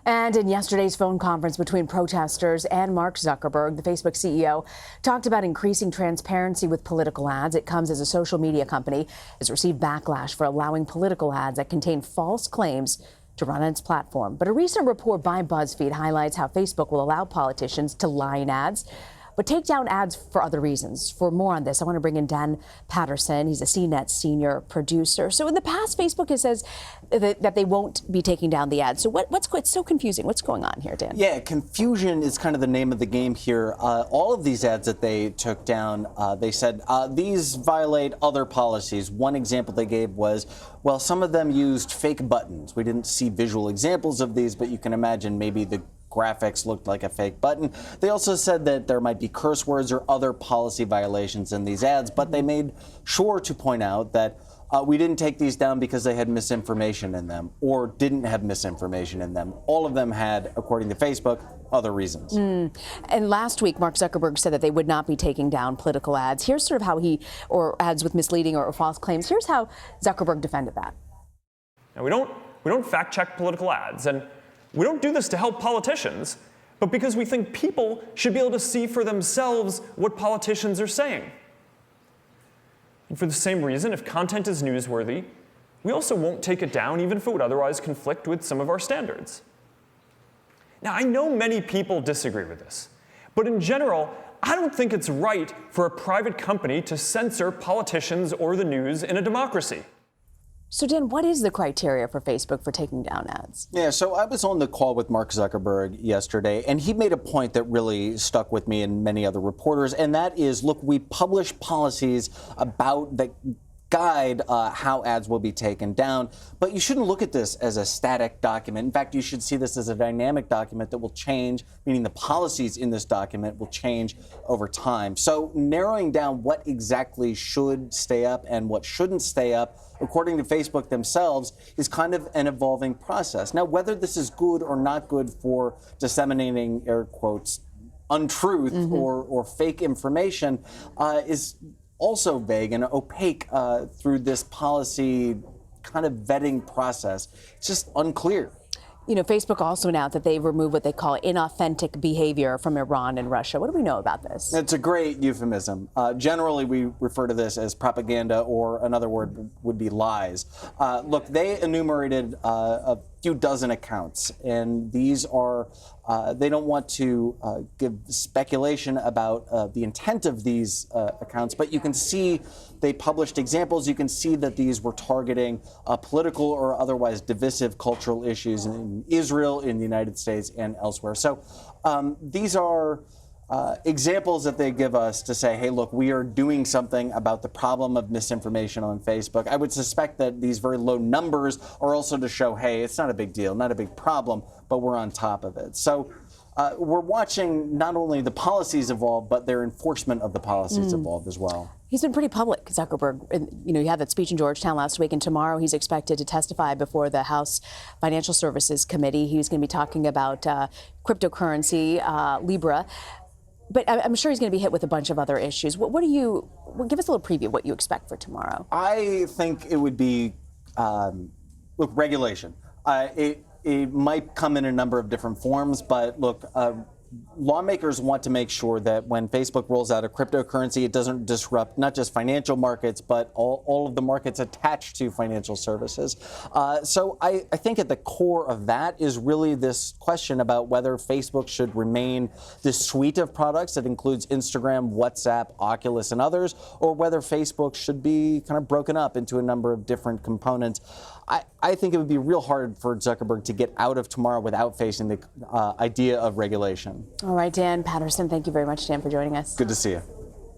And in yesterday's phone conference between protesters and Mark Zuckerberg, the Facebook CEO talked about increasing transparency with political ads. It comes as a social media company has received backlash for allowing political ads that contain false claims to run on its platform. But a recent report by BuzzFeed highlights how Facebook will allow politicians to lie in ads, but take down ads for other reasons. For more on this, I want to bring in Dan Patterson. He's a CNET senior producer. So in the past, Facebook has says that they won't be taking down the ads. So it's so confusing. What's going on here, Dan? Yeah, confusion is kind of the name of the game here. All of these ads that they took down, they said these violate other policies. One example they gave was, well, some of them used fake buttons. We didn't see visual examples of these, but you can imagine maybe the graphics looked like a fake button. They also said that there might be curse words or other policy violations in these ads, but they made sure to point out that we didn't take these down because they had misinformation in them or didn't have misinformation in them. All of them had, according to Facebook, other reasons. And last week, Mark Zuckerberg said that they would not be taking down political ads. Here's sort of how or ads with misleading or false claims. Here's how Zuckerberg defended that. Now, we don't fact check political ads, and we don't do this to help politicians, but because we think people should be able to see for themselves what politicians are saying. And for the same reason, if content is newsworthy, we also won't take it down even if it would otherwise conflict with some of our standards. Now, I know many people disagree with this, but in general, I don't think it's right for a private company to censor politicians or the news in a democracy. So, Dan, what is the criteria for Facebook for taking down ads? Yeah, so I was on the call with Mark Zuckerberg yesterday, and he made a point that really stuck with me and many other reporters, and that is, look, we publish policies about that guide how ads will be taken down, but you shouldn't look at this as a static document. In fact, you should see this as a dynamic document that will change, meaning the policies in this document will change over time. So narrowing down what exactly should stay up and what shouldn't stay up, according to Facebook themselves, is kind of an evolving process. Now, whether this is good or not good for disseminating, air quotes, untruth or fake information is also vague and opaque through this policy kind of vetting process. It's just unclear. You know, Facebook also announced that they removed what they call inauthentic behavior from Iran and Russia. What do we know about this? It's a great euphemism. Generally, we refer to this as propaganda, or another word would be lies. Look, they enumerated a few dozen accounts, and these are, they don't want to give speculation about the intent of these accounts, but you can see they published examples. You can see that these were targeting political or otherwise divisive cultural issues in Israel, in the United States, and elsewhere. So these are examples that they give us to say, hey, look, we are doing something about the problem of misinformation on Facebook. I would suspect that these very low numbers are also to show, hey, it's not a big deal, not a big problem, but we're on top of it. So we're watching not only the policies evolve, but their enforcement of the policies evolve as well. He's been pretty public, Zuckerberg. You know, he had that speech in Georgetown last week, and tomorrow he's expected to testify before the House Financial Services Committee. He's going to be talking about cryptocurrency, Libra. But I'm sure he's going to be hit with a bunch of other issues. Give us a little preview of what you expect for tomorrow. I think it would be, look, regulation. It might come in a number of different forms, but look, lawmakers want to make sure that when Facebook rolls out a cryptocurrency, it doesn't disrupt not just financial markets, but all of the markets attached to financial services. So I think at the core of that is really this question about whether Facebook should remain this suite of products that includes Instagram, WhatsApp, Oculus, and others, or whether Facebook should be kind of broken up into a number of different components. I think it would be real hard for Zuckerberg to get out of tomorrow without facing the idea of regulation. All right, Dan Patterson, thank you very much, Dan, for joining us. Good to see you.